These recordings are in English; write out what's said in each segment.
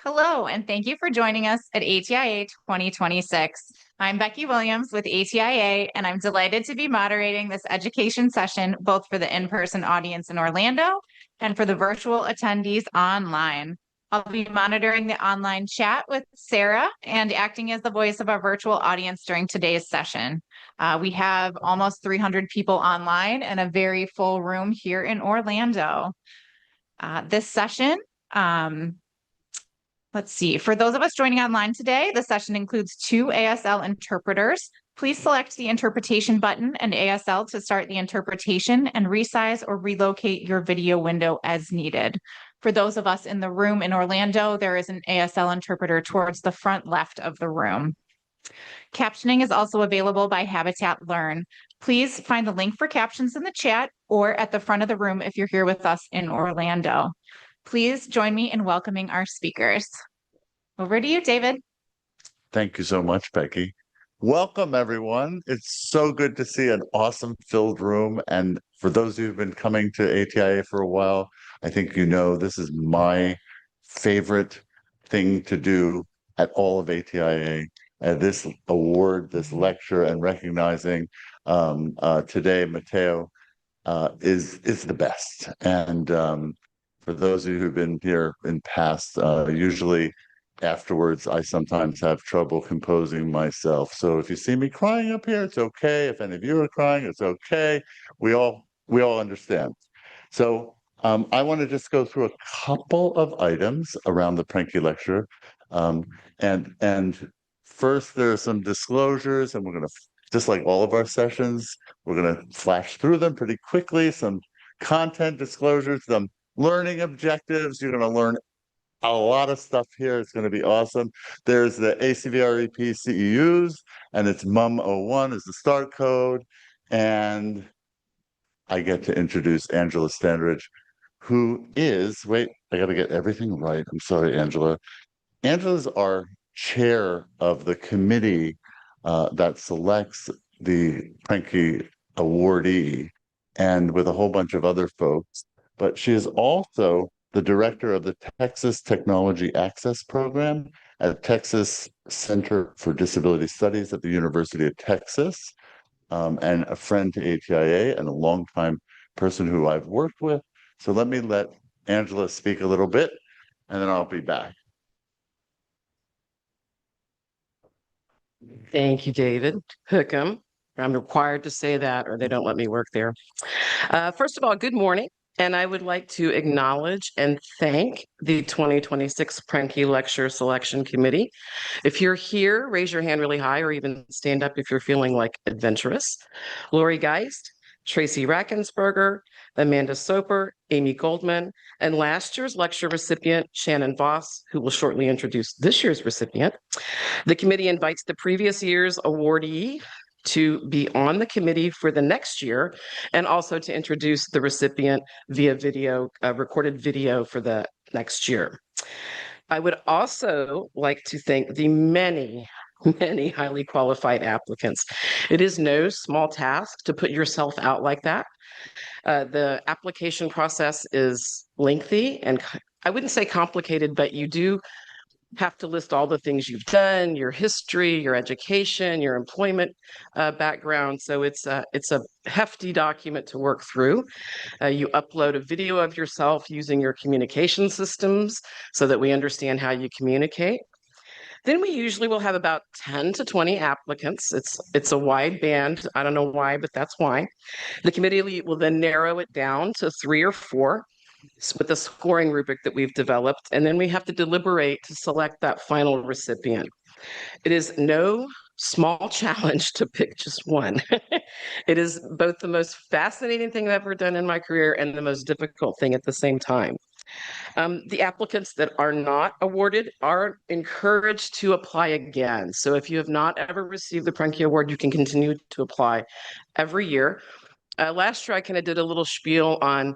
Hello, and thank you for joining us at ATIA 2026. I'm Becky Williams with ATIA, and I'm delighted to be moderating this education session both for the in-person audience in Orlando and for the virtual attendees online. I'll be monitoring the online chat with Sarah and acting as the voice of our virtual audience during today's session. We have almost 300 people online and a very full room here in Orlando. This session, let's see. For those of us joining online today, the session includes 2 ASL interpreters. Please select the interpretation button and ASL to start the interpretation and resize or relocate your video window as needed. For those of us in the room in Orlando, there is an ASL interpreter towards the front left of the room. Captioning is also available by Habitat Learn. Please find the link for captions in the chat or at the front of the room if you're here with us in Orlando. Please join me in welcoming our speakers. Over to you, David. Thank you so much, Becky. Welcome, everyone. It's so good to see an awesome filled room. And for those who've been coming to ATIA for a while, I think you know this is my favorite thing to do at all of ATIA. This award, this lecture, and recognizing today Mateo is the best. And for those of you who've been here in past, usually afterwards, I sometimes have trouble composing myself. So if you see me crying up here, it's okay. If any of you are crying, it's okay. We all understand. So I want to just go through a couple of items around the Prentke lecture. And first, there are some disclosures, and we're going to, just like all of our sessions, we're going to flash through them pretty quickly. Some content disclosures, some learning objectives. You're going to learn a lot of stuff here. It's going to be awesome. There's the ACVREP CEUs, and it's MUM01 is the start code. And I get to introduce Angela Standridge, who is, wait, I got to get everything right. I'm sorry, Angela. Angela's our chair of the committee that selects the Prentke awardee, and with a whole bunch of other folks. But she is also the director of the Texas Technology Access Program at Texas Center for Disability Studies at the University of Texas, and a friend to ATIA and a longtime person who I've worked with. So let Angela speak a little bit, and then I'll be back. Thank you, David. Hookham. I'm required to say that or they don't let me work there. First of all, good morning. And I would like to acknowledge and thank the 2026 Prentke Lecture Selection Committee. If you're here, raise your hand really high or even stand up if you're feeling like adventurous. Lori Geist, Tracy Rackensberger, Amanda Soper, Amy Goldman, and last year's lecture recipient, Shannon Voss, who will shortly introduce this year's recipient. The committee invites the previous year's awardee to be on the committee for the next year and also to introduce the recipient via video, recorded video for the next year. I would also like to thank the many highly qualified applicants. It is no small task to put yourself out like that. The application process is lengthy and I wouldn't say complicated, but you do have to list all the things you've done, your history, your education, your employment background. So it's a hefty document to work through. You upload a video of yourself using your communication systems so that we understand how you communicate. Then we usually will have about 10 to 20 applicants. It's a wide band. I don't know why, but that's why. The committee will then narrow it down to 3 or 4 with a scoring rubric that we've developed, and then we have to deliberate to select that final recipient. It is no small challenge to pick just one. It is both the most fascinating thing I've ever done in my career and the most difficult thing at the same time. The applicants that are not awarded are encouraged to apply again. So if you have not ever received the Prentke Award, you can continue to apply every year. Last year, I kind of did a little spiel on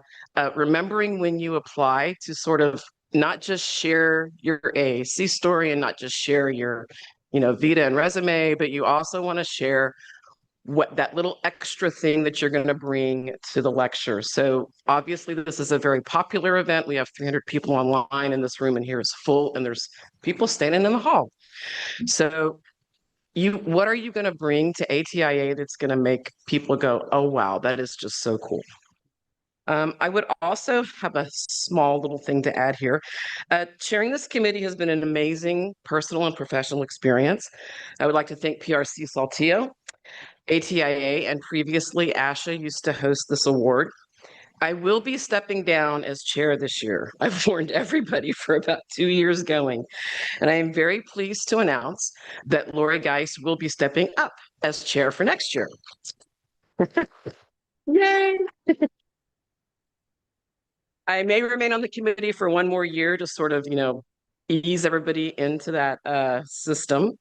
remembering when you apply to sort of not just share your AAC story and not just share your, vita and resume, but you also want to share what that little extra thing that you're going to bring to the lecture. So obviously this is a very popular event. We have 300 people online in this room, and here is full, and there's people standing in the hall. So what are you going to bring to ATIA that's going to make people go, oh, wow, that is just so cool? I would also have a small little thing to add here. Chairing this committee has been an amazing personal and professional experience. I would like to thank PRC Saltillo, ATIA, and previously ASHA used to host this award. I will be stepping down as chair this year. I've warned everybody for about 2 years going, and I am very pleased to announce that Lori Geis will be stepping up as chair for next year. Yay! I may remain on the committee for 1 more year to sort of, ease everybody into that system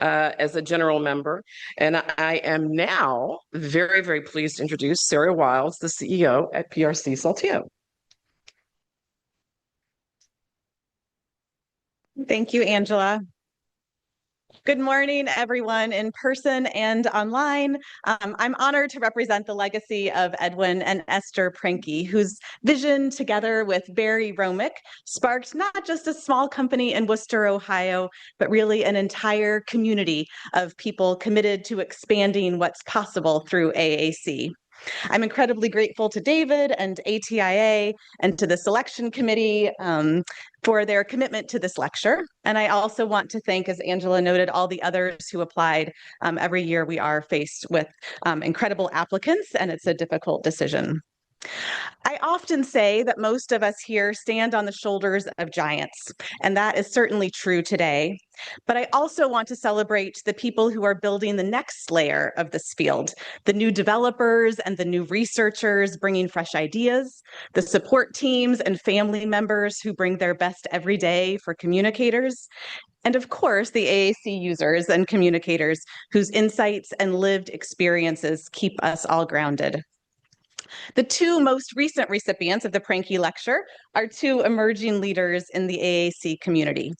as a general member. And I am now very, very pleased to introduce Sarah Wiles, the CEO at PRC Saltillo. Thank you, Angela. Good morning, everyone in person and online. I'm honored to represent the legacy of Edwin and Esther Prentke, whose vision, together with Barry Romick, sparked not just a small company in Worcester, Ohio, but really an entire community of people committed to expanding what's possible through AAC. I'm incredibly grateful to David and ATIA and to the selection committee for their commitment to this lecture. And I also want to thank, as Angela noted, all the others who applied. Every year we are faced with incredible applicants, and it's a difficult decision. I often say that most of us here stand on the shoulders of giants, and that is certainly true today. But I also want to celebrate the people who are building the next layer of this field, the new developers and the new researchers bringing fresh ideas, the support teams and family members who bring their best every day for communicators, and of course, the AAC users and communicators whose insights and lived experiences keep us all grounded. The 2 most recent recipients of the Prentke Lecture are 2 emerging leaders in the AAC community.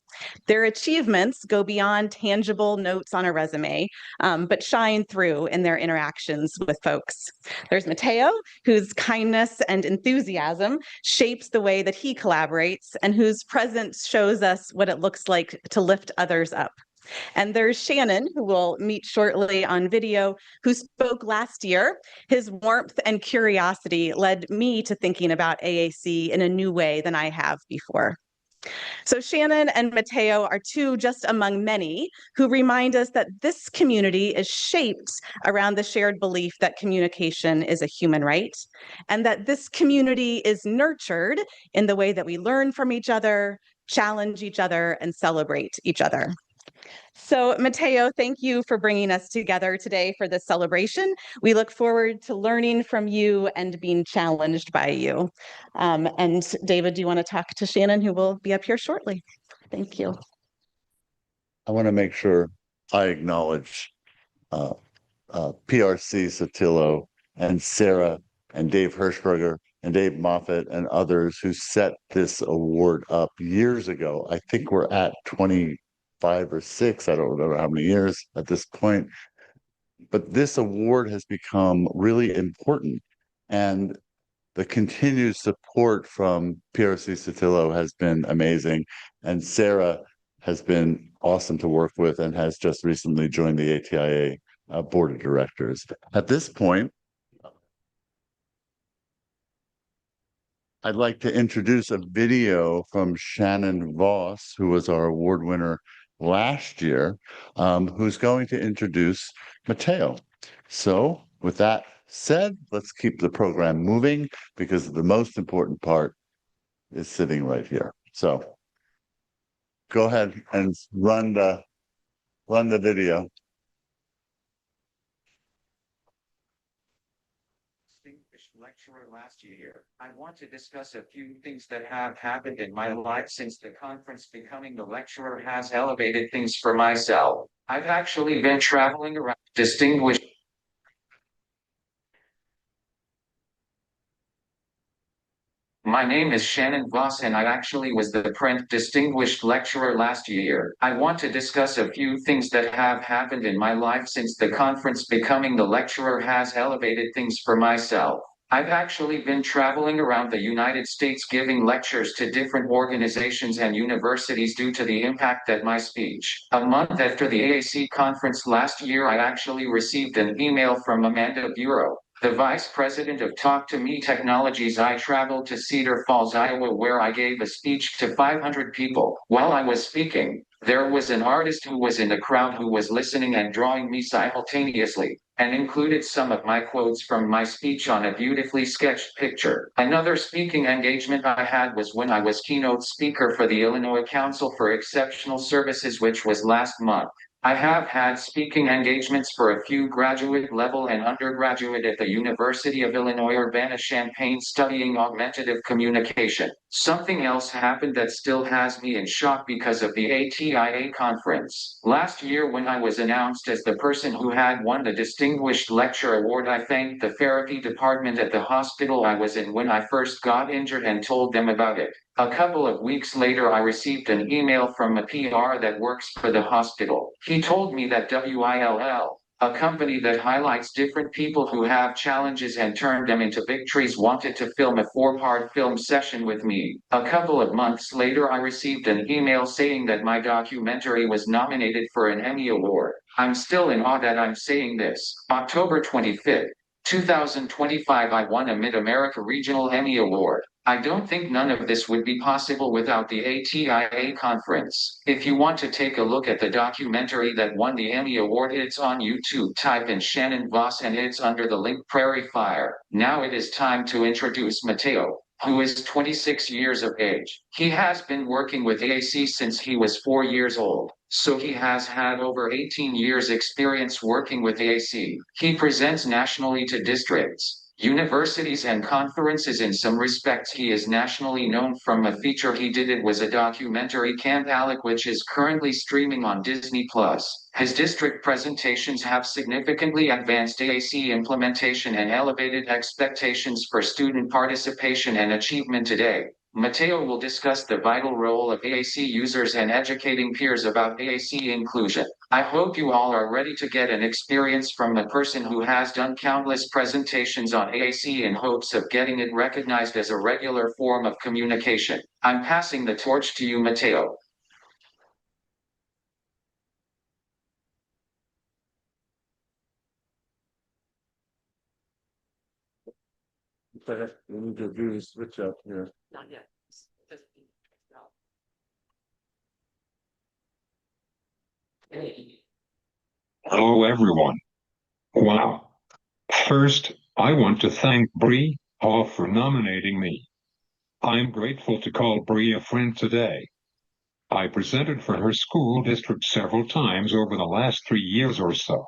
Their achievements go beyond tangible notes on a resume, but shine through in their interactions with folks. There's Mateo, whose kindness and enthusiasm shapes the way that he collaborates and whose presence shows us what it looks like to lift others up. And there's Shannon, who will meet shortly on video, who spoke last year. His warmth and curiosity led me to thinking about AAC in a new way than I have before. So Shannon and Mateo are 2 just among many who remind us that this community is shaped around the shared belief that communication is a human right, and that this community is nurtured in the way that we learn from each other, challenge each other, and celebrate each other. So Mateo, thank you for bringing us together today for this celebration. We look forward to learning from you and being challenged by you. And David, do you want to talk to Shannon, who will be up here shortly? Thank you. I want to make sure I acknowledge PRC Sotillo and Sarah and Dave Hirschberger and Dave Moffett and others who set this award up years ago. I think we're at 25 or 6, I don't remember how many years at this point, but this award has become really important, and the continued support from PRC Sotillo has been amazing, and Sarah has been awesome to work with and has just recently joined the ATIA board of directors. At this point, I'd like to introduce a video from Shannon Voss, who was our award winner last year, who's going to introduce Mateo. So with that said, let's keep the program moving, because the most important part is sitting right here. So go ahead and run the video. Lecturer last year, I want to discuss a few things that have happened in my life since the conference. Becoming the lecturer has elevated things for myself. I've actually been traveling around distinguished my My name is Shannon Voss and I actually was the Prentke Distinguished Lecturer last year. I want to discuss a few things that have happened in my life since the conference. Becoming the lecturer has elevated things for myself. I've actually been traveling around the United States giving lectures to different organizations and universities due to the impact that my speech. A month after the AAC conference last year, I actually received an email from Amanda Bureau, the vice president of Talk to Me Technologies. I traveled to Cedar Falls, Iowa, where I gave a speech to 500 people. While I was speaking, there was an artist who was in the crowd who was listening and drawing me simultaneously, and included some of my quotes from my speech on a beautifully sketched picture. Another speaking engagement I had was when I was keynote speaker for the Illinois Council for Exceptional Services, which was last month. I have had speaking engagements for a few graduate level and undergraduate at the University of Illinois Urbana-Champaign studying augmentative communication. Something else happened that still has me in shock because of the ATIA conference. Last year, when I was announced as the person who had won the Distinguished Lecture Award, I thanked the therapy department at the hospital I was in when I first got injured and told them about it. A couple of weeks later, I received an email from a PR that works for the hospital. He told me that WILL, a company that highlights different people who have challenges and turn them into victories, wanted to film a 4-part film session with me. A couple of months later, I received an email saying that my documentary was nominated for an Emmy Award. I'm still in awe that I'm saying this. October 25th, 2025, I won a Mid-America Regional Emmy Award. I don't think none of this would be possible without the ATIA conference. If you want to take a look at the documentary that won the Emmy Award, it's on YouTube. Type in Shannon Voss and it's under the link Prairie Fire. Now it is time to introduce Mateo, who is 26 years of age. He has been working with AAC since he was 4 years old, so he has had over 18 years experience working with AAC. He presents nationally to districts, universities and conferences. In some respects, he is nationally known from a feature he did. It was a documentary, Camp Alec, which is currently streaming on Disney+. His district presentations have significantly advanced AAC implementation and elevated expectations for student participation and achievement today. Mateo will discuss the vital role of AAC users and educating peers about AAC inclusion. I hope you all are ready to get an experience from a person who has done countless presentations on AAC in hopes of getting it recognized as a regular form of communication. I'm passing the torch to you, Mateo. We need to do the switch up here. Not yet. Hello, everyone. Wow. First, I want to thank Bree Hall for nominating me. I'm grateful to call Bree a friend today. I presented for her school district several times over the last 3 years or so.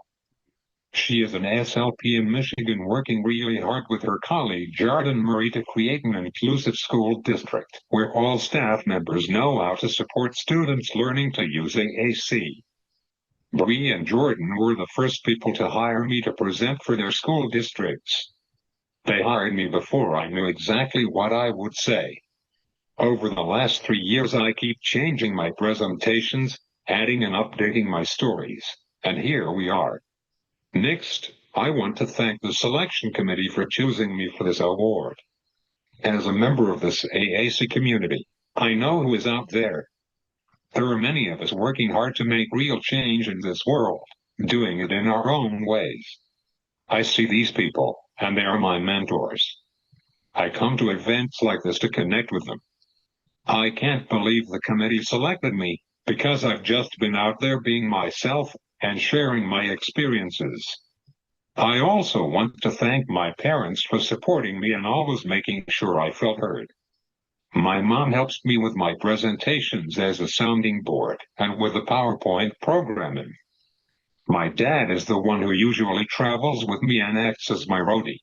She is an SLP in Michigan, working really hard with her colleague Jordan Murray to create an inclusive school district where all staff members know how to support students learning to use AAC. Bree and Jordan were the first people to hire me to present for their school districts. They hired me before I knew exactly what I would say. Over the last 3 years, I keep changing my presentations, adding and updating my stories, and here we are. Next, I want to thank the selection committee for choosing me for this award. As a member of this AAC community, I know who is out there. There are many of us working hard to make real change in this world, doing it in our own ways. I see these people, and they are my mentors. I come to events like this to connect with them. I can't believe the committee selected me because I've just been out there being myself and sharing my experiences. I also want to thank my parents for supporting me and always making sure I felt heard. My mom helps me with my presentations as a sounding board and with the PowerPoint programming. My dad is the one who usually travels with me and acts as my roadie.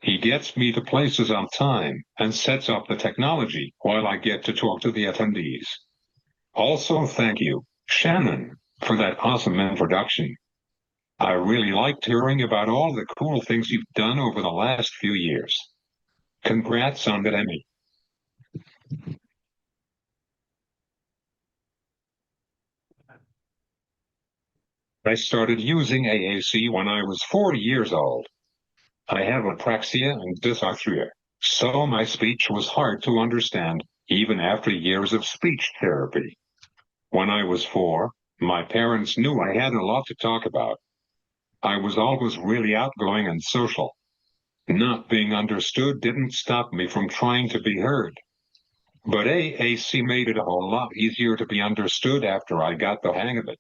He gets me to places on time and sets up the technology while I get to talk to the attendees. Also, thank you, Shannon, for that awesome introduction. I really liked hearing about all the cool things you've done over the last few years. Congrats on that Emmy. I started using AAC when I was 40 years old. I have apraxia and dysarthria, so my speech was hard to understand, even after years of speech therapy. When I was 4, my parents knew I had a lot to talk about. I was always really outgoing and social. Not being understood didn't stop me from trying to be heard. But AAC made it a whole lot easier to be understood after I got the hang of it.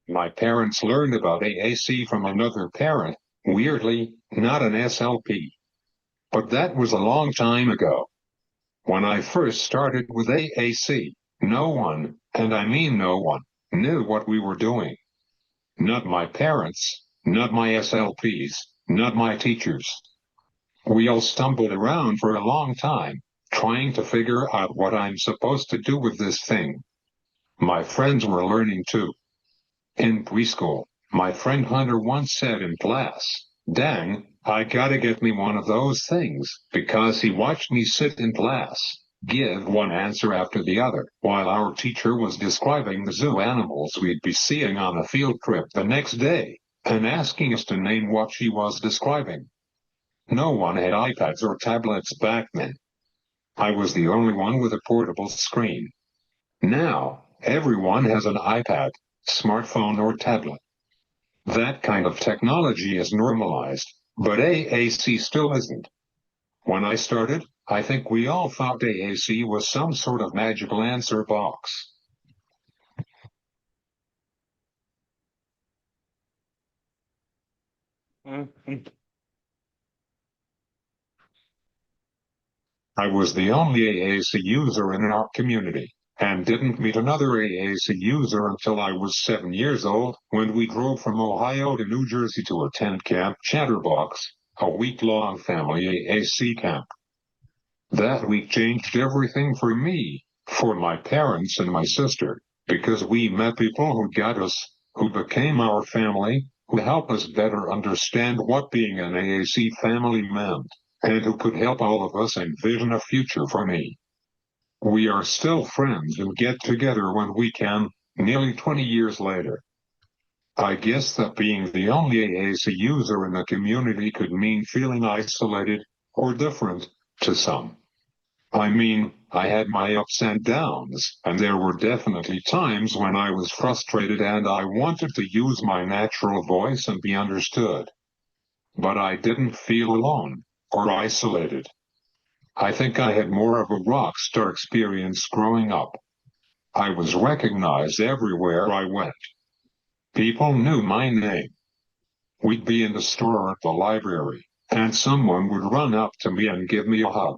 My parents learned about AAC from another parent, weirdly, not an SLP. But that was a long time ago. When I first started with AAC, no one, and I mean no one, knew what we were doing. Not my parents, not my SLPs, not my teachers. We all stumbled around for a long time, trying to figure out what I'm supposed to do with this thing. My friends were learning too. In preschool, my friend Hunter once said in class, "Dang, I gotta get me one of those things," because he watched me sit in class, give one answer after the other, while our teacher was describing the zoo animals we'd be seeing on a field trip the next day, and asking us to name what she was describing. No one had iPads or tablets back then. I was the only one with a portable screen. Now, everyone has an iPad, smartphone, or tablet. That kind of technology is normalized, but AAC still isn't. When I started, I think we all thought AAC was some sort of magical answer box. I was the only AAC user in our community, and didn't meet another AAC user until I was 7 years old, when we drove from Ohio to New Jersey to attend Camp Chatterbox, a week-long family AAC camp. That week changed everything for me, for my parents and my sister, because we met people who got us, who became our family, who helped us better understand what being an AAC family meant, and who could help all of us envision a future for me. We are still friends and get together when we can, nearly 20 years later. I guess that being the only AAC user in the community could mean feeling isolated or different to some. I mean, I had my ups and downs, and there were definitely times when I was frustrated and I wanted to use my natural voice and be understood. But I didn't feel alone or isolated. I think I had more of a rock star experience growing up. I was recognized everywhere I went. People knew my name. We'd be in the store or at the library, and someone would run up to me and give me a hug.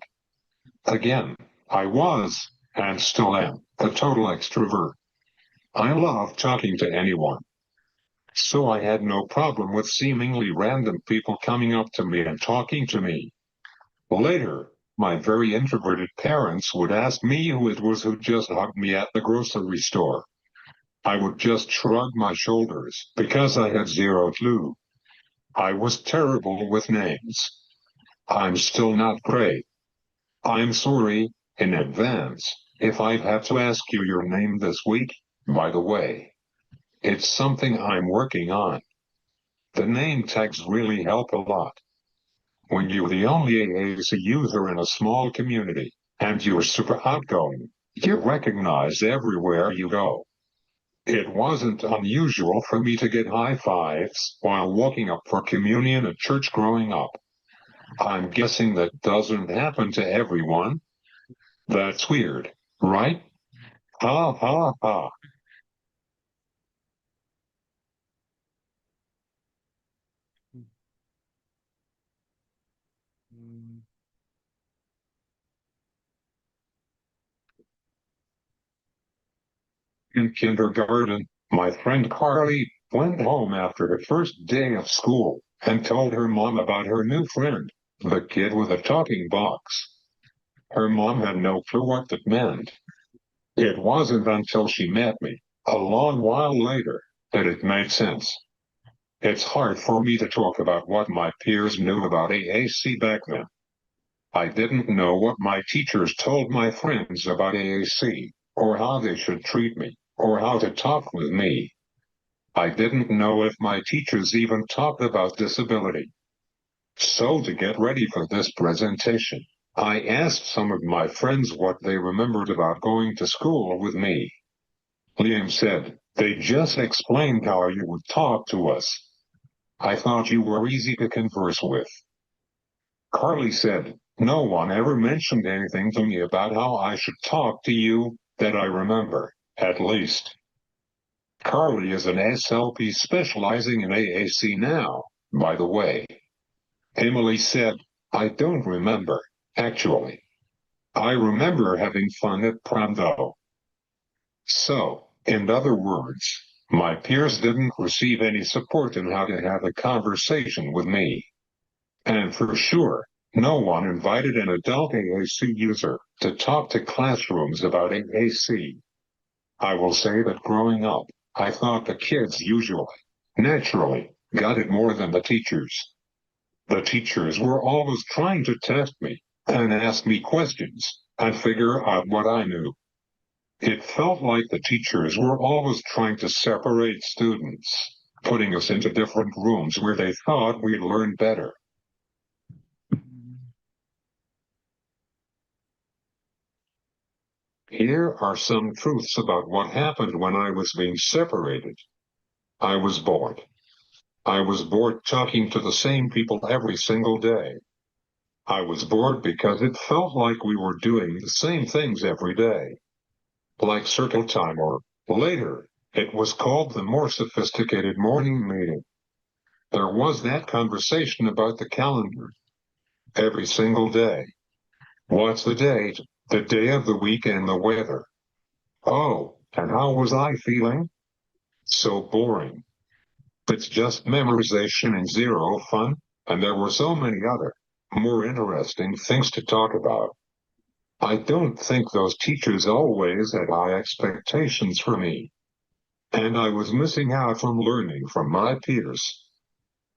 Again, I was, and still am, a total extrovert. I love talking to anyone. So I had no problem with seemingly random people coming up to me and talking to me. Later, my very introverted parents would ask me who it was who just hugged me at the grocery store. I would just shrug my shoulders because I had zero clue. I was terrible with names. I'm still not great. I'm sorry in advance if I've had to ask you your name this week, by the way. It's something I'm working on. The name tags really help a lot. When you're the only AAC user in a small community, and you're super outgoing, you're recognized everywhere you go. It wasn't unusual for me to get high fives while walking up for communion at church growing up. I'm guessing that doesn't happen to everyone. That's weird, right? Ha ha ha. In kindergarten, my friend Carly went home after her first day of school and told her mom about her new friend, the kid with a talking box. Her mom had no clue what that meant. It wasn't until she met me, a long while later, that it made sense. It's hard for me to talk about what my peers knew about AAC back then. I didn't know what my teachers told my friends about AAC, or how they should treat me, or how to talk with me. I didn't know if my teachers even talked about disability. So to get ready for this presentation, I asked some of my friends what they remembered about going to school with me. Liam said, "They just explained how you would talk to us. I thought you were easy to converse with." Carly said, "No one ever mentioned anything to me about how I should talk to you, that I remember, at least." Carly is an SLP specializing in AAC now, by the way. Emily said, "I don't remember, actually. I remember having fun at prom though." So, in other words, my peers didn't receive any support in how to have a conversation with me. And for sure, no one invited an adult AAC user to talk to classrooms about AAC. I will say that growing up, I thought the kids usually, naturally, got it more than the teachers. The teachers were always trying to test me and ask me questions and figure out what I knew. It felt like the teachers were always trying to separate students, putting us into different rooms where they thought we'd learn better. Here are some truths about what happened when I was being separated. I was bored. I was bored talking to the same people every single day. I was bored because it felt like we were doing the same things every day. Like circle time, or later, it was called the more sophisticated morning meeting. There was that conversation about the calendar. Every single day. What's the date, the day of the week, and the weather? Oh, and how was I feeling? So boring. It's just memorization and zero fun, and there were so many other, more interesting things to talk about. I don't think those teachers always had high expectations for me, and I was missing out on learning from my peers.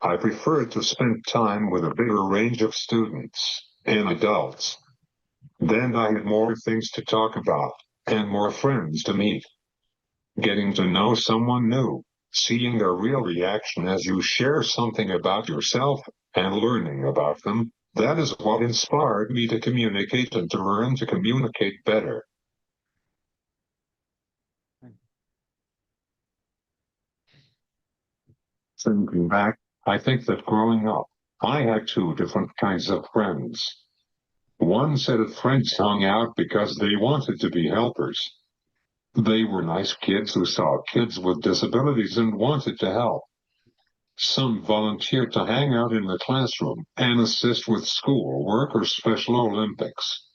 I preferred to spend time with a bigger range of students and adults. Then I had more things to talk about and more friends to meet. Getting to know someone new, seeing their real reaction as you share something about yourself and learning about them, that is what inspired me to communicate and to learn to communicate better. Thinking back, I think that growing up, I had two different kinds of friends. One set of friends hung out because they wanted to be helpers. They were nice kids who saw kids with disabilities and wanted to help. Some volunteered to hang out in the classroom and assist with school work or Special Olympics.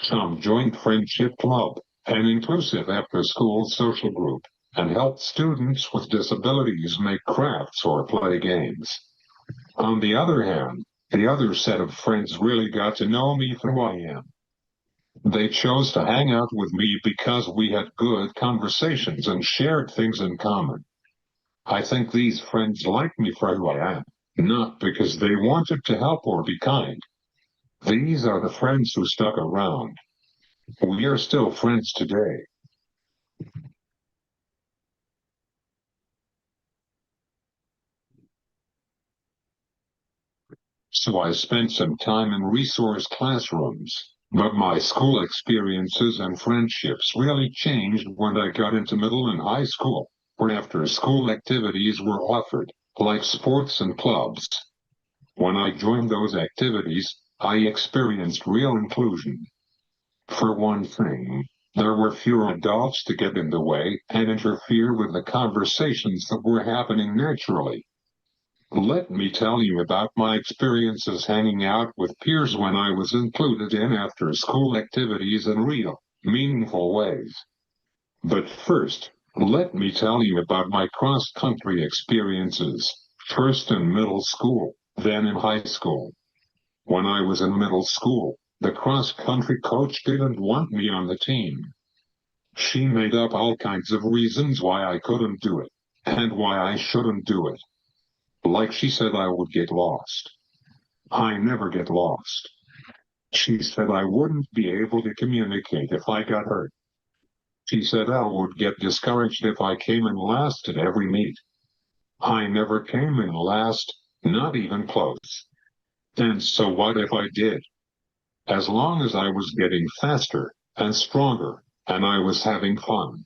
Some joined Friendship Club, an inclusive after-school social group, and helped students with disabilities make crafts or play games. On the other hand, the other set of friends really got to know me for who I am. They chose to hang out with me because we had good conversations and shared things in common. I think these friends liked me for who I am, not because they wanted to help or be kind. These are the friends who stuck around. We are still friends today. So I spent some time in resource classrooms, but my school experiences and friendships really changed when I got into middle and high school, where after-school activities were offered, like sports and clubs. When I joined those activities, I experienced real inclusion. For one thing, there were fewer adults to get in the way and interfere with the conversations that were happening naturally. Let me tell you about my experiences hanging out with peers when I was included in after-school activities in real, meaningful ways. But first, let me tell you about my cross-country experiences, first in middle school, then in high school. When I was in middle school, the cross-country coach didn't want me on the team. She made up all kinds of reasons why I couldn't do it, and why I shouldn't do it. Like she said I would get lost. I never get lost. She said I wouldn't be able to communicate if I got hurt. She said I would get discouraged if I came in last at every meet. I never came in last, not even close. And so what if I did? As long as I was getting faster and stronger, and I was having fun.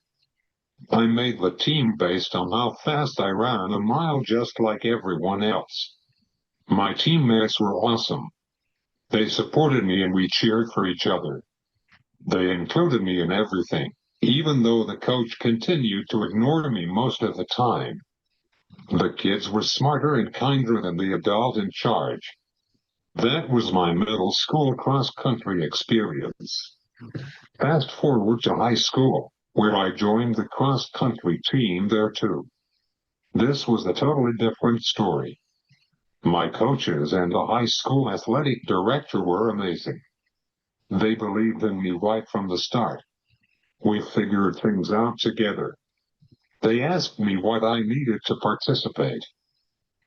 I made the team based on how fast I ran a mile just like everyone else. My teammates were awesome. They supported me and we cheered for each other. They included me in everything, even though the coach continued to ignore me most of the time. The kids were smarter and kinder than the adult in charge. That was my middle school cross-country experience. Fast forward to high school, where I joined the cross-country team there too. This was a totally different story. My coaches and the high school athletic director were amazing. They believed in me right from the start. We figured things out together. They asked me what I needed to participate.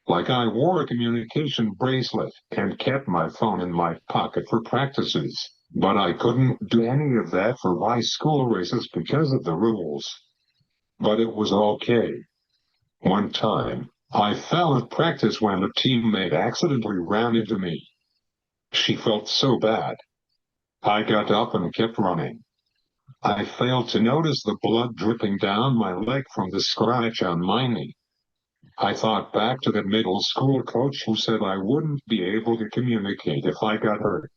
Like I wore a communication bracelet and kept my phone in my pocket for practices, but I couldn't do any of that for high school races because of the rules. But it was okay. One time, I fell at practice when a teammate accidentally ran into me. She felt so bad. I got up and kept running. I failed to notice the blood dripping down my leg from the scratch on my knee. I thought back to the middle school coach who said I wouldn't be able to communicate if I got hurt.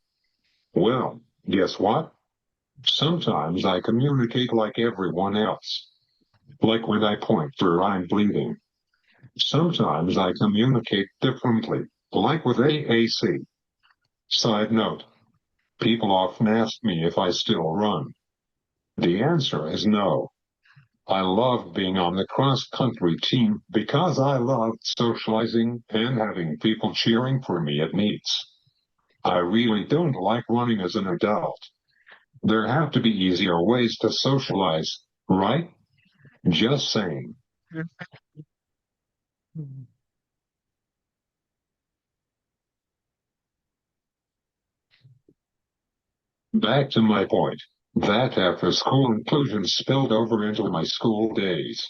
Well, guess what? Sometimes I communicate like everyone else. Like when I point or I'm bleeding. Sometimes I communicate differently, like with AAC. Side note, people often ask me if I still run. The answer is no. I loved being on the cross-country team because I loved socializing and having people cheering for me at meets. I really don't like running as an adult. There have to be easier ways to socialize, right? Just saying. Back to my point, that after-school inclusion spilled over into my school days.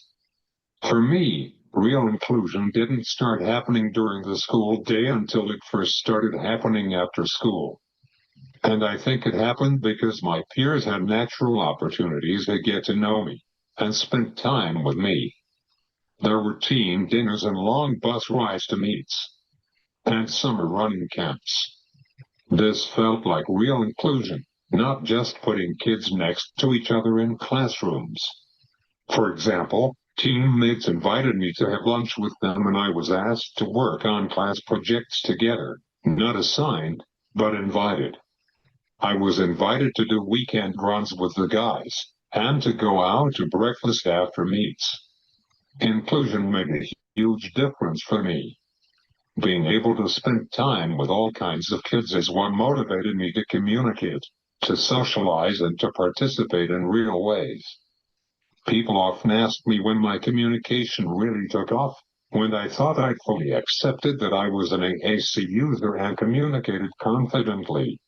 For me, real inclusion didn't start happening during the school day until it first started happening after school. And I think it happened because my peers had natural opportunities to get to know me and spend time with me. There were team dinners and long bus rides to meets and summer running camps. This felt like real inclusion, not just putting kids next to each other in classrooms. For example, teammates invited me to have lunch with them and I was asked to work on class projects together, not assigned, but invited. I was invited to do weekend runs with the guys and to go out to breakfast after meets. Inclusion made a huge difference for me. Being able to spend time with all kinds of kids is what motivated me to communicate, to socialize, and to participate in real ways. People often ask me when my communication really took off, when I thought I'd fully accepted that I was an AAC user and communicated confidently.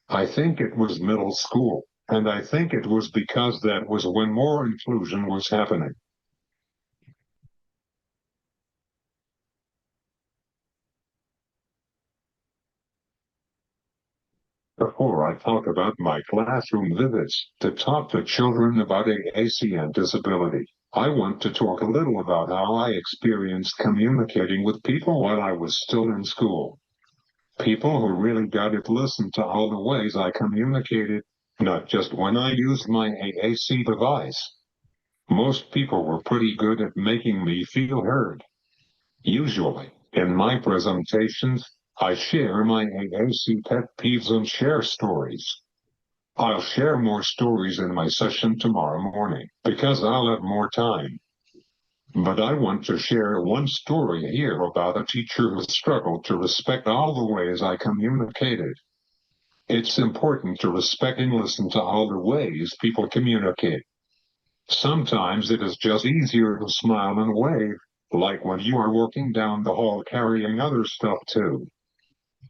I think it was middle school, and I think it was because that was when more inclusion was happening. Before I talk about my classroom visits to talk to children about AAC and disability, I want to talk a little about how I experienced communicating with people while I was still in school. People who really got it listened to all the ways I communicated, not just when I used my AAC device. Most people were pretty good at making me feel heard. Usually, in my presentations, I share my AAC pet peeves and share stories. I'll share more stories in my session tomorrow morning because I'll have more time. But I want to share one story here about a teacher who struggled to respect all the ways I communicated. It's important to respect and listen to all the ways people communicate. Sometimes it is just easier to smile and wave like when you are walking down the hall carrying other stuff too.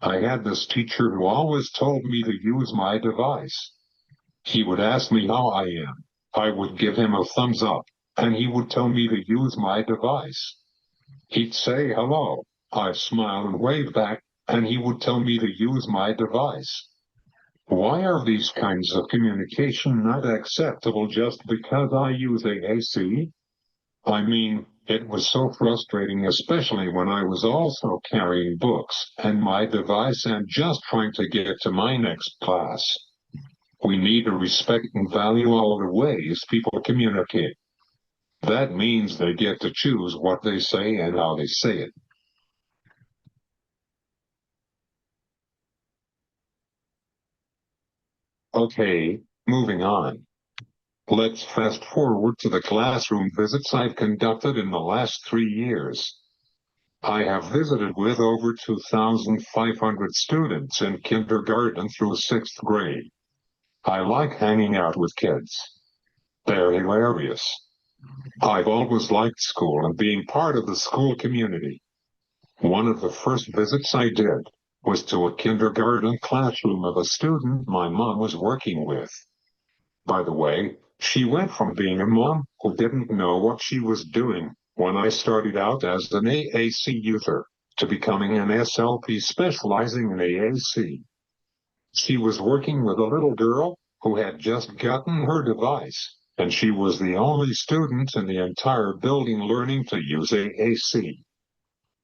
I had this teacher who always told me to use my device. He would ask me how I am. I would give him a thumbs up, and he would tell me to use my device. He'd say hello. I'd smile and wave back, and he would tell me to use my device. Why are these kinds of communication not acceptable just because I use AAC? I mean, it was so frustrating, especially when I was also carrying books and my device and just trying to get to my next class. We need to respect and value all the ways people communicate. That means they get to choose what they say and how they say it. Okay, moving on. Let's fast forward to the classroom visits I've conducted in the last 3 years. I have visited with over 2,500 students in kindergarten through 6th grade. I like hanging out with kids. They're hilarious. I've always liked school and being part of the school community. One of the first visits I did was to a kindergarten classroom of a student my mom was working with. By the way, she went from being a mom who didn't know what she was doing when I started out as an AAC user to becoming an SLP specializing in AAC. She was working with a little girl who had just gotten her device, and she was the only student in the entire building learning to use AAC.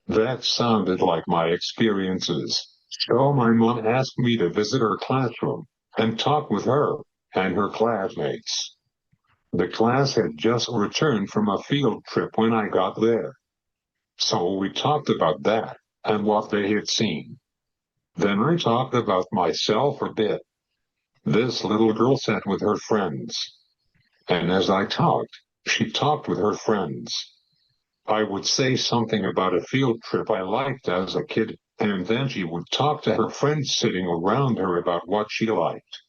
That sounded like my experiences. So my mom asked me to visit her classroom and talk with her and her classmates. The class had just returned from a field trip when I got there. So we talked about that and what they had seen. Then I talked about myself a bit. This little girl sat with her friends. And as I talked, she talked with her friends. I would say something about a field trip I liked as a kid, and then she would talk to her friends sitting around her about what she liked.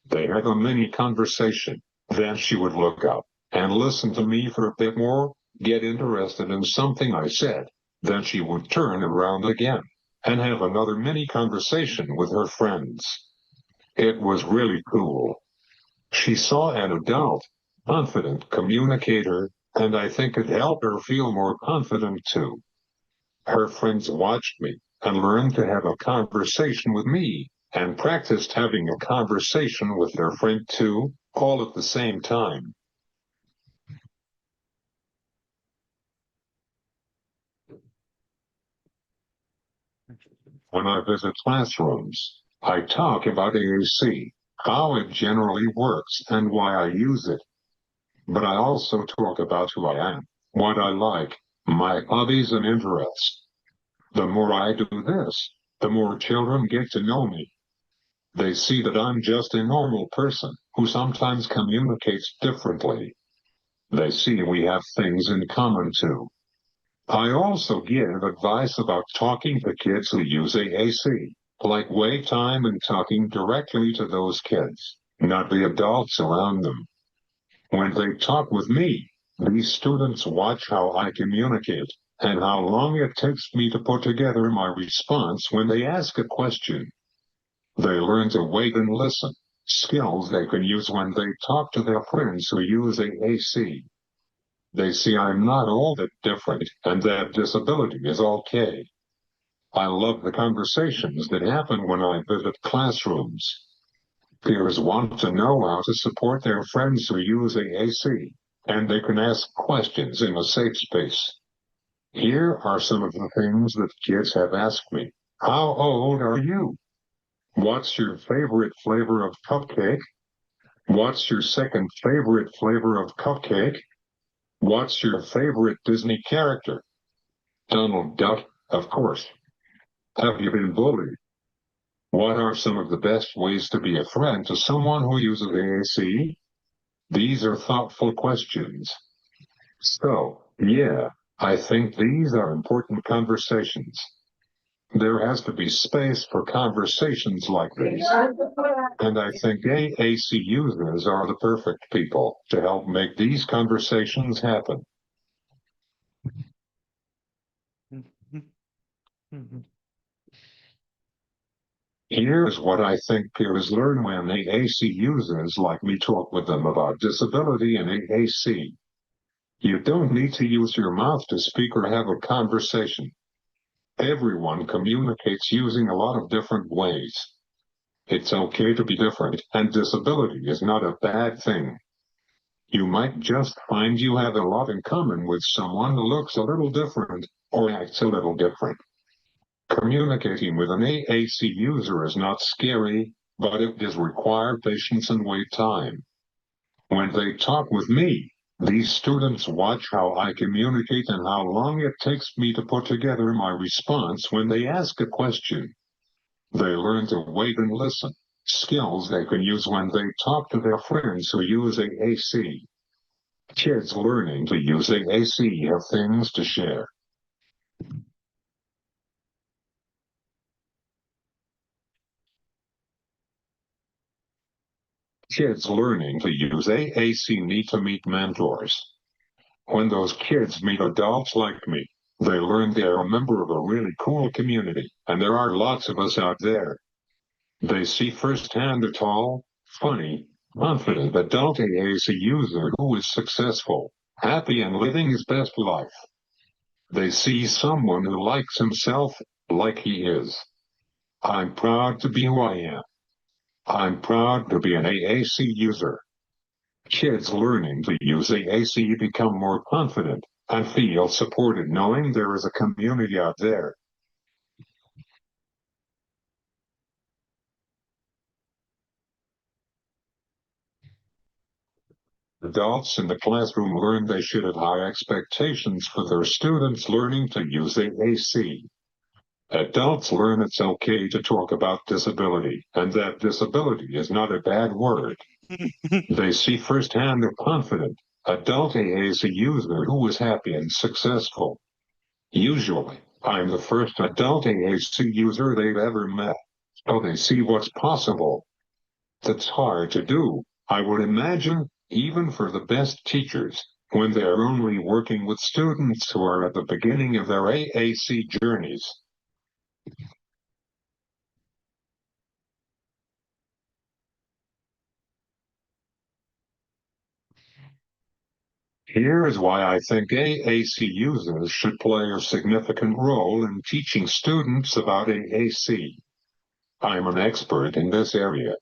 They had a mini conversation. Then she would look up and listen to me for a bit more, get interested in something I said. Then she would turn around again and have another mini conversation with her friends. It was really cool. She saw an adult, confident communicator, and I think it helped her feel more confident too. Her friends watched me and learned to have a conversation with me and practiced having a conversation with their friend too, all at the same time. When I visit classrooms, I talk about AAC, how it generally works and why I use it. But I also talk about who I am, what I like, my hobbies and interests. The more I do this, the more children get to know me. They see that I'm just a normal person who sometimes communicates differently. They see we have things in common too. I also give advice about talking to kids who use AAC, like wait time and talking directly to those kids, not the adults around them. When they talk with me, these students watch how I communicate and how long it takes me to put together my response when they ask a question. They learn to wait and listen, skills they can use when they talk to their friends who use AAC. They see I'm not all that different and that disability is okay. I love the conversations that happen when I visit classrooms. Peers want to know how to support their friends who use AAC, and they can ask questions in a safe space. Here are some of the things that kids have asked me. How old are you? What's your favorite flavor of cupcake? What's your second favorite flavor of cupcake? What's your favorite Disney character? Donald Duck, of course. Have you been bullied? What are some of the best ways to be a friend to someone who uses AAC? These are thoughtful questions. So, yeah, I think these are important conversations. There has to be space for conversations like these. And I think AAC users are the perfect people to help make these conversations happen. Here's what I think peers learn when AAC users like me talk with them about disability and AAC. You don't need to use your mouth to speak or have a conversation. Everyone communicates using a lot of different ways. It's okay to be different, and disability is not a bad thing. You might just find you have a lot in common with someone who looks a little different or acts a little different. Communicating with an AAC user is not scary, but it does require patience and wait time. When they talk with me, these students watch how I communicate and how long it takes me to put together my response when they ask a question. They learn to wait and listen, skills they can use when they talk to their friends who use AAC. Kids learning to use AAC have things to share. Kids learning to use AAC need to meet mentors. When those kids meet adults like me, they learn they are a member of a really cool community, and there are lots of us out there. They see firsthand a tall, funny, confident adult AAC user who is successful, happy, and living his best life. They see someone who likes himself like he is. I'm proud to be who I am. I'm proud to be an AAC user. Kids learning to use AAC become more confident and feel supported knowing there is a community out there. Adults in the classroom learn they should have high expectations for their students learning to use AAC. Adults learn it's okay to talk about disability, and that disability is not a bad word. They see firsthand a confident, adult AAC user who is happy and successful. Usually, I'm the first adult AAC user they've ever met, so they see what's possible. That's hard to do, I would imagine, even for the best teachers, when they're only working with students who are at the beginning of their AAC journeys. Here is why I think AAC users should play a significant role in teaching students about AAC. I'm an expert in this area.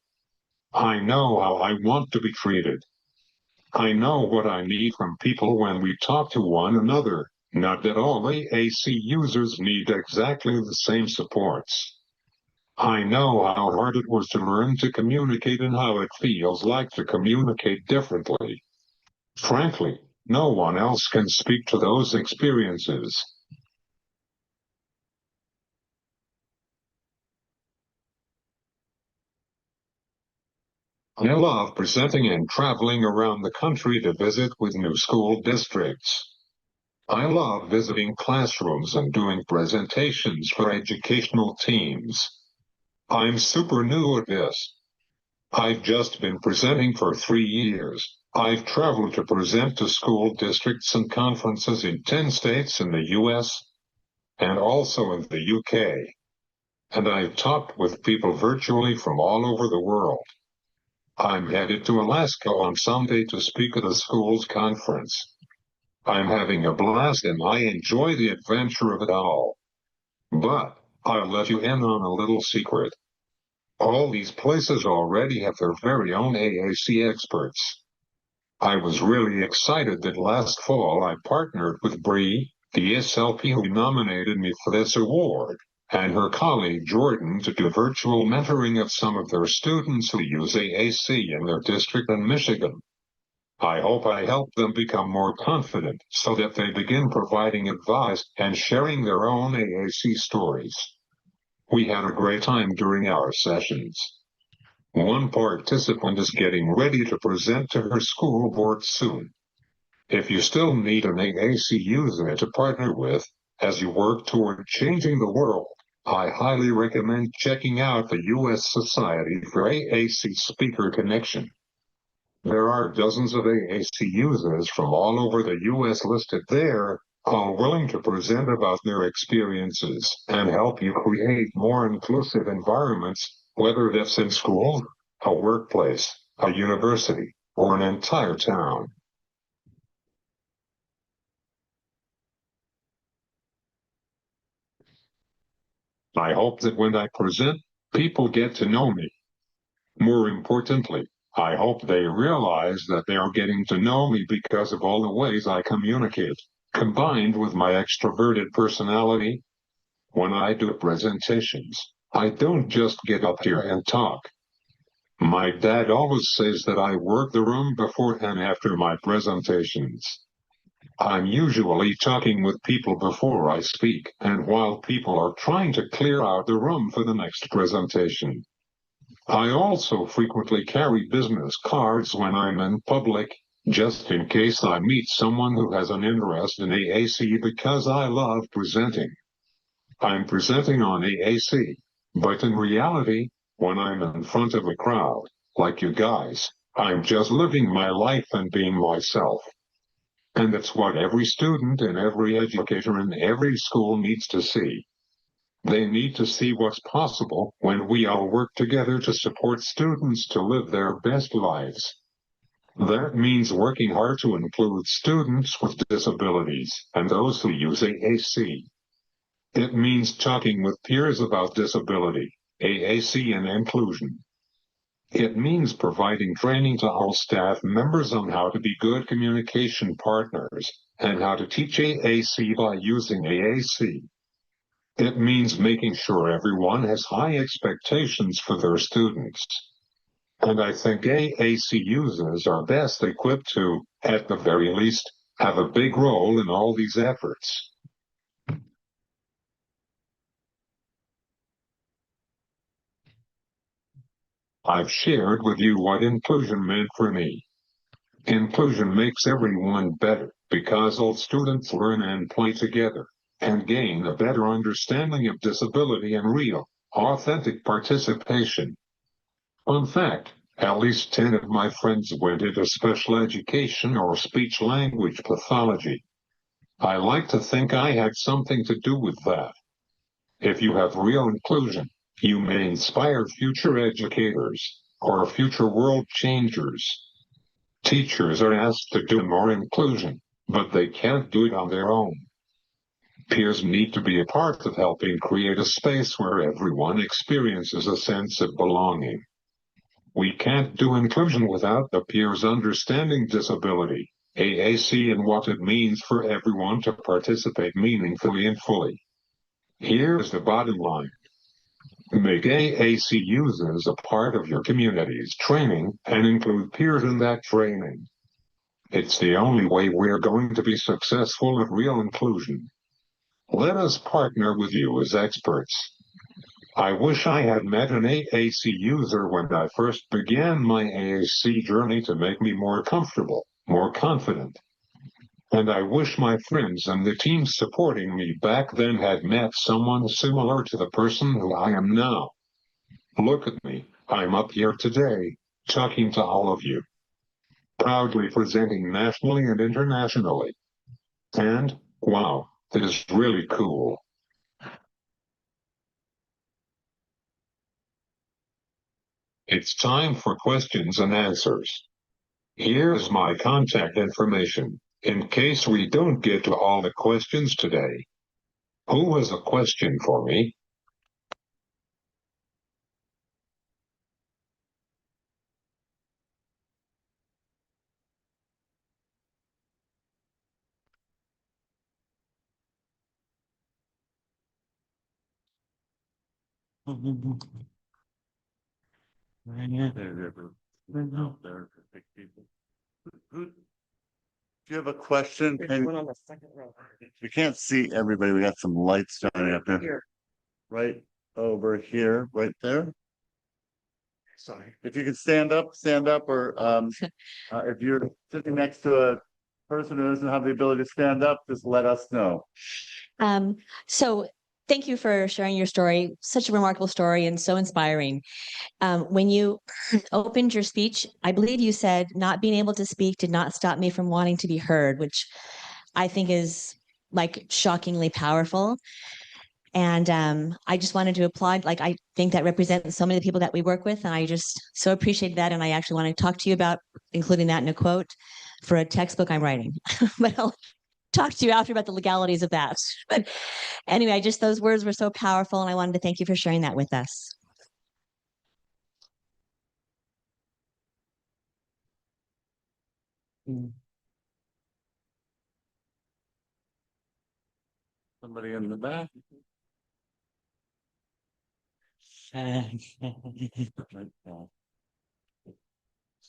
I know how I want to be treated. I know what I need from people when we talk to one another. Not that all AAC users need exactly the same supports. I know how hard it was to learn to communicate and how it feels like to communicate differently. Frankly, no one else can speak to those experiences. I love presenting and traveling around the country to visit with new school districts. I love visiting classrooms and doing presentations for educational teams. I'm super new at this. I've just been presenting for 3 years. I've traveled to present to school districts and conferences in 10 states in the US and also in the UK. And I've talked with people virtually from all over the world. I'm headed to Alaska on Sunday to speak at a school's conference. I'm having a blast and I enjoy the adventure of it all. But I'll let you in on a little secret. All these places already have their very own AAC experts. I was really excited that last fall I partnered with Bree, the SLP who nominated me for this award, and her colleague Jordan to do virtual mentoring of some of their students who use AAC in their district in Michigan. I hope I help them become more confident so that they begin providing advice and sharing their own AAC stories. We had a great time during our sessions. One participant is getting ready to present to her school board soon. If you still need an AAC user to partner with as you work toward changing the world, I highly recommend checking out the U.S. Society for AAC Speaker Connection. There are dozens of AAC users from all over the U.S. listed there, are willing to present about their experiences and help you create more inclusive environments, whether that's in school, a workplace, a university, or an entire town. I hope that when I present, people get to know me. More importantly, I hope they realize that they are getting to know me because of all the ways I communicate, combined with my extroverted personality. When I do presentations, I don't just get up here and talk. My dad always says that I work the room before and after my presentations. I'm usually talking with people before I speak and while people are trying to clear out the room for the next presentation. I also frequently carry business cards when I'm in public, just in case I meet someone who has an interest in AAC because I love presenting. I'm presenting on AAC, but in reality, when I'm in front of a crowd, like you guys, I'm just living my life and being myself. And that's what every student and every educator in every school needs to see. They need to see what's possible when we all work together to support students to live their best lives. That means working hard to include students with disabilities and those who use AAC. It means talking with peers about disability, AAC and inclusion. It means providing training to all staff members on how to be good communication partners and how to teach AAC by using AAC. It means making sure everyone has high expectations for their students. And I think AAC users are best equipped to, at the very least, have a big role in all these efforts. I've shared with you what inclusion meant for me. Inclusion makes everyone better because all students learn and play together and gain a better understanding of disability and real, authentic participation. Fun fact, at least 10 of my friends went into special education or speech language pathology. I like to think I had something to do with that. If you have real inclusion, you may inspire future educators or future world changers. Teachers are asked to do more inclusion, but they can't do it on their own. Peers need to be a part of helping create a space where everyone experiences a sense of belonging. We can't do inclusion without the peers understanding disability, AAC, and what it means for everyone to participate meaningfully and fully. Here's the bottom line. Make AAC users a part of your community's training and include peers in that training. It's the only way we're going to be successful at real inclusion. Let us partner with you as experts. I wish I had met an AAC user when I first began my AAC journey to make me more comfortable, more confident. And I wish my friends and the team supporting me back then had met someone similar to the person who I am now. Look at me, I'm up here today, talking to all of you. Proudly presenting nationally and internationally. And, wow, it is really cool. It's time for questions and answers. Here's my contact information, in case we don't get to all the questions today. Who has a question for me? Do you have a question? There's one on the second row. We can't see everybody. We got some lights shining up there. Here. Right over here, right there. Sorry. If you could stand up, or if you're sitting next to a person who doesn't have the ability to stand up, just let us know. So thank you for sharing your story. Such a remarkable story and so inspiring. When you opened your speech, I believe you said, not being able to speak did not stop me from wanting to be heard, which I think is like shockingly powerful. And I just wanted to applaud. Like, I think that represents so many of the people that we work with. And I just so appreciate that. And I actually want to talk to you about including that in a quote for a textbook I'm writing. But I'll talk to you after about the legalities of that. But anyway, just those words were so powerful. And I wanted to thank you for sharing that with us. Somebody in the back. See,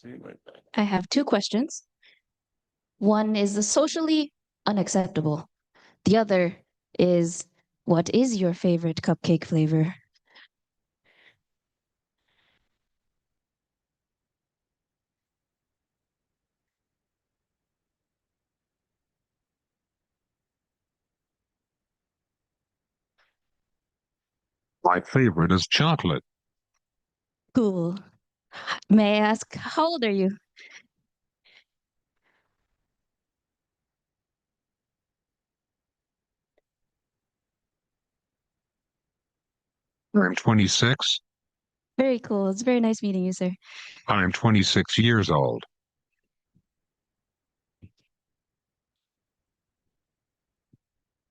right back. I have two questions. One is the socially unacceptable. The other is, what is your favorite cupcake flavor? My favorite is chocolate. Cool. May I ask, how old are you? I'm 26. Very cool. It's very nice meeting you, sir. I'm 26 years old.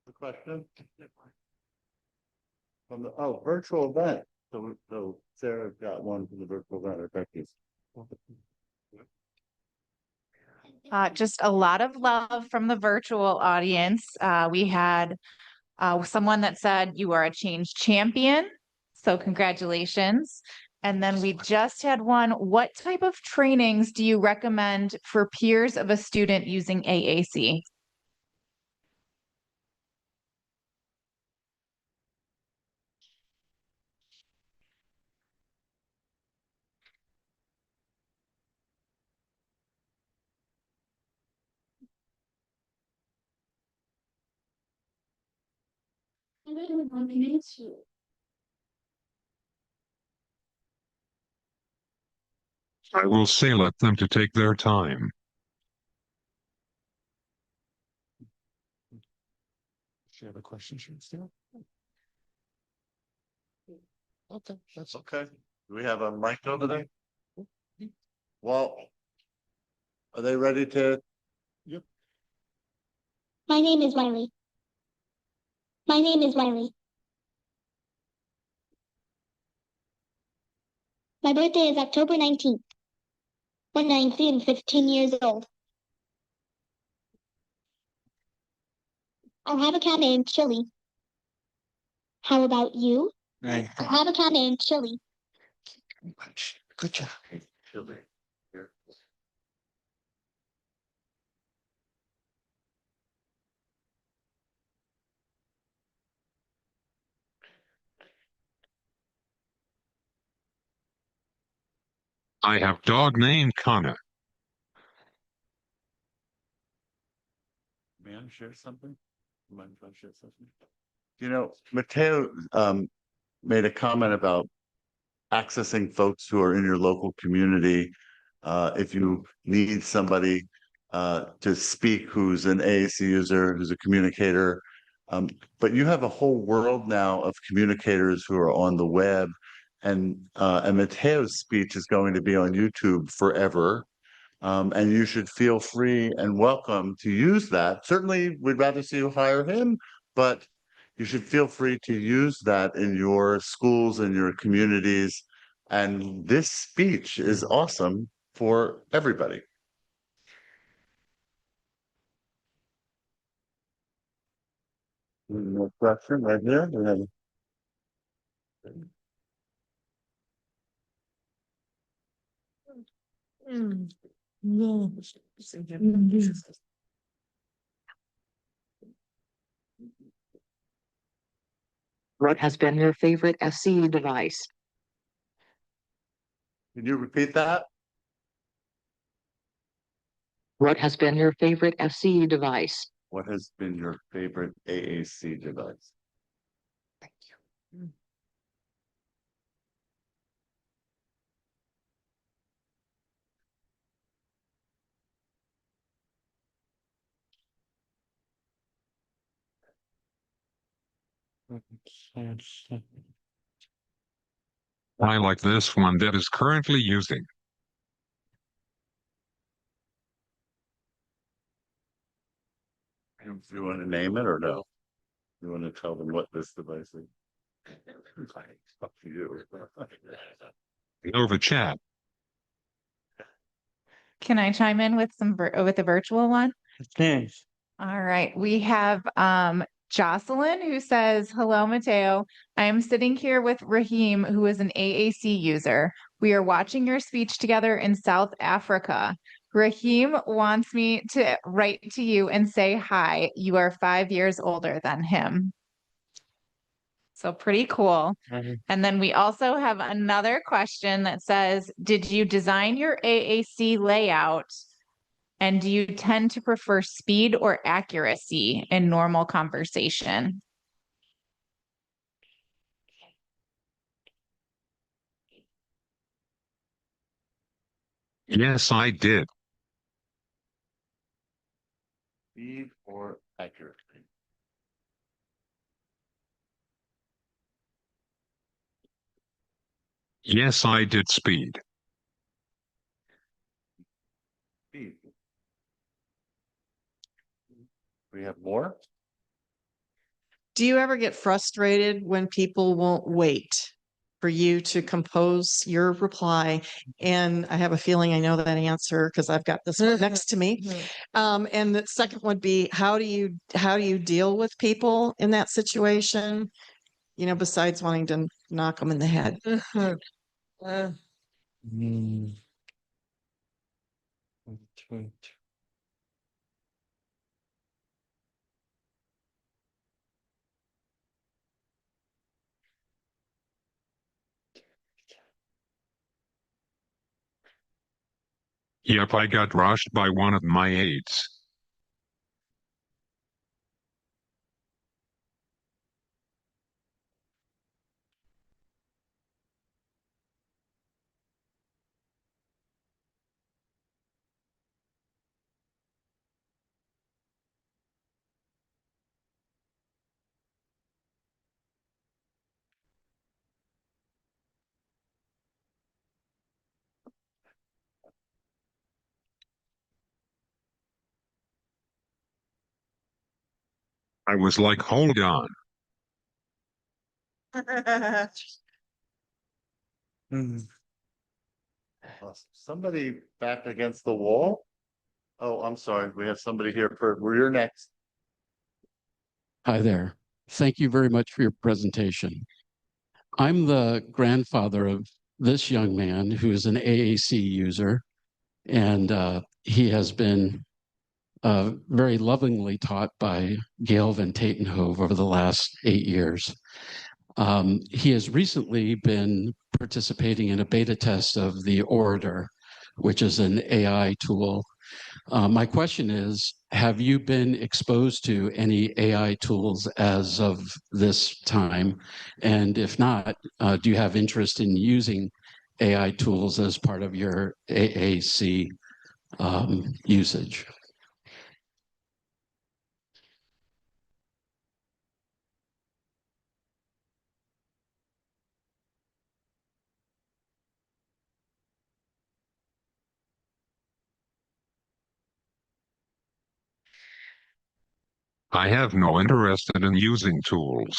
The question? From the, oh, virtual event. So Sarah got one from the virtual event. Thank you. Just a lot of love from the virtual audience. We had someone that said you are a change champion. So congratulations. And then we just had one. What type of trainings do you recommend for peers of a student using AAC? I will say let them to take their time. She have a question, still? Okay, that's okay. Do we have a mic over there? Well, are they ready to? Yep. My name is Riley. My name is Riley. My birthday is October 19th. When I'm 15 years old. I have a cat named Chili. How about you? Right. I have a cat named Chili. Good job. Chili. Here. I have dog named Connor. May I share something? Mind if I share something? You know, Mateo made a comment about accessing folks who are in your local community. If you need somebody to speak who's an AAC user, who's a communicator. But you have a whole world now of communicators who are on the web, and Mateo's speech is going to be on YouTube forever. And you should feel free and welcome to use that. Certainly, we'd rather see you hire him, but you should feel free to use that in your schools and your communities. And this speech is awesome for everybody. No question right here. We have What has been your favorite SC device? Can you repeat that? What has been your favorite SC device? What has been your favorite AAC device? I like this one that is currently using. Do you want to name it or no? You want to tell them what this device is? Up to you. Over chat. Can I chime in with with the virtual one? Thanks. All right, we have Jocelyn who says, "Hello, Mateo. I am sitting here with Raheem, who is an AAC user. We are watching your speech together in South Africa. Raheem wants me to write to you and say hi. You are 5 years older than him." So pretty cool. And then we also have another question that says, "Did you design your AAC layout? And do you tend to prefer speed or accuracy in normal conversation?" Yes, I did. Speed or accuracy? Yes, I did speed. Speed. We have more? Do you ever get frustrated when people won't wait for you to compose your reply? And I have a feeling I know that answer because I've got this one next to me. And the second would be, how do you deal with people in that situation? You know, besides wanting to knock them in the head. Yep, I got rushed by one of my aides. I was like, hold on. Somebody back against the wall? Oh, I'm sorry. We have somebody here you're next. Hi there. Thank you very much for your presentation. I'm the grandfather of this young man who is an AAC user, and he has been very lovingly taught by Gail Van Tatenhove over the last 8 years. He has recently been participating in a beta test of the Orator, which is an AI tool. My question is, have you been exposed to any AI tools as of this time? And if not, do you have interest in using AI tools as part of your AAC usage? I have no interest in using tools.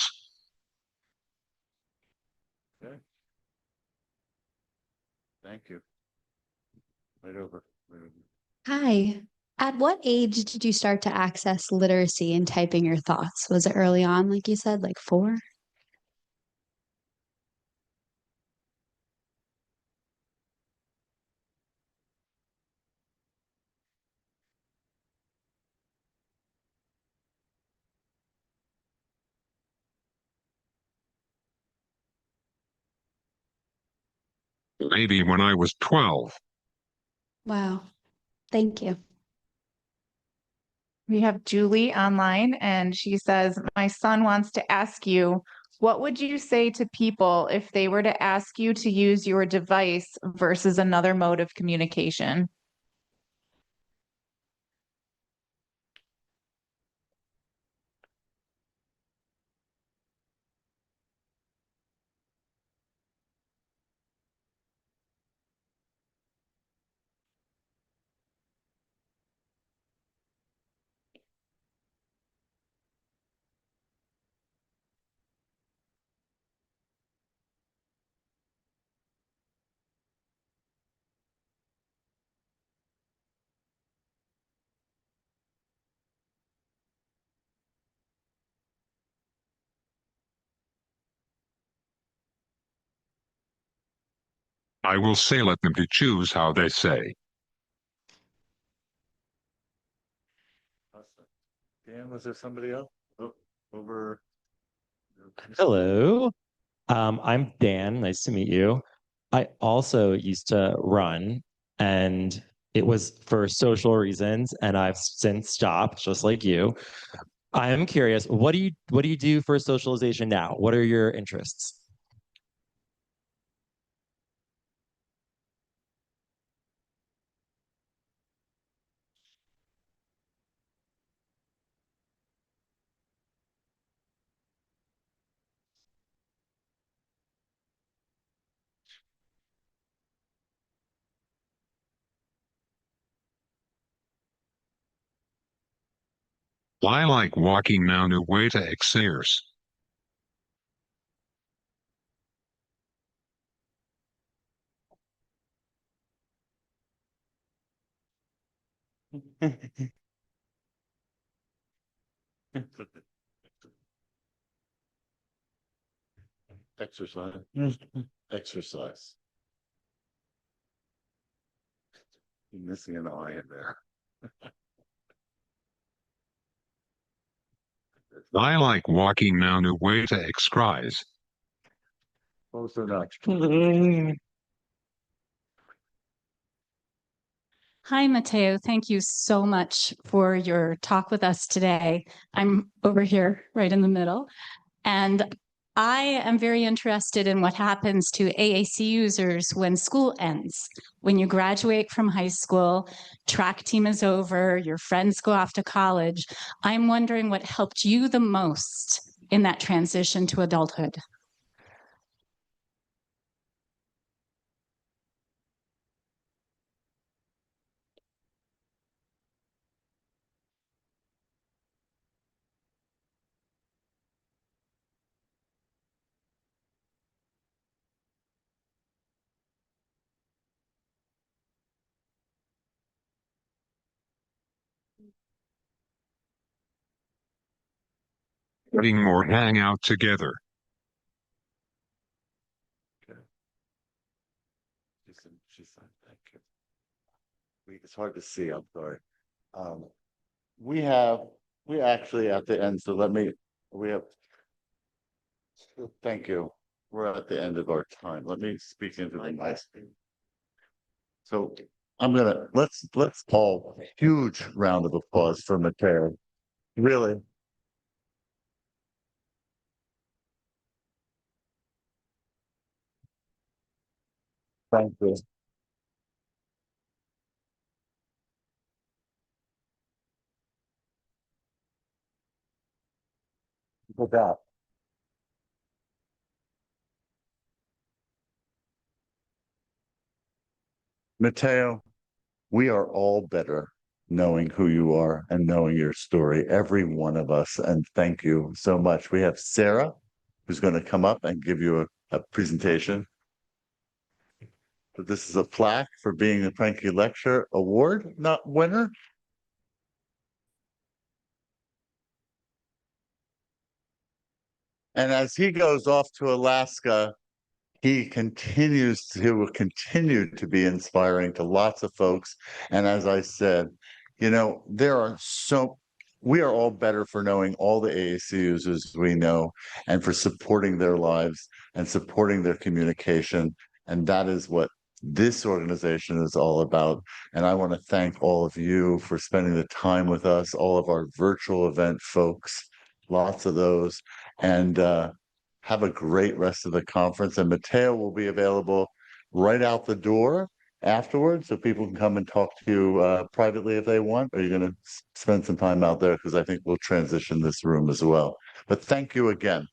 Okay. Thank you. Right over. Hi. At what age did you start to access literacy and typing your thoughts? Was it early on, like you said, like 4? Maybe when I was 12. Wow. Thank you. We have Julie online, and she says, "My son wants to ask you, what would you say to people if they were to ask you to use your device versus another mode of communication?" I will say let them to choose how they say. Dan, was there somebody else? Oh, over. Hello, I'm Dan. Nice to meet you. I also used to run, and it was for social reasons, and I've since stopped, just like you. I am curious, what do you do for socialization now? What are your interests? I like walking down the way to exercise. Exercise. Exercise. You're missing an eye in there. I like walking down the way to exercise. Close enough. Hi, Mateo. Thank you so much for your talk with us today. I'm over here right in the middle. And I am very interested in what happens to AAC users when school ends. When you graduate from high school, track team is over, your friends go off to college. I'm wondering what helped you the most in that transition to adulthood. Getting more hang out together. She said, thank you. It's hard to see, I'm sorry. We actually at the end, so thank you. We're at the end of our time. Let me speak into the mic. So let's all huge round of applause for Mateo. Really. Thank you. Good job. Mateo, we are all better knowing who you are and knowing your story, every one of us. And thank you so much. We have Sarah, who's going to come up and give you a presentation. So this is a plaque for being the Prentke Lecture Award not winner. And as he goes off to Alaska, he will continue to be inspiring to lots of folks. And as I said, we are all better for knowing all the AAC users we know and for supporting their lives and supporting their communication. And that is what this organization is all about. And I want to thank all of you for spending the time with us, all of our virtual event folks, lots of those. And have a great rest of the conference. And Mateo will be available right out the door afterwards, so people can come and talk to you privately if they want. Or you're going to spend some time out there, because I think we'll transition this room as well. But thank you again.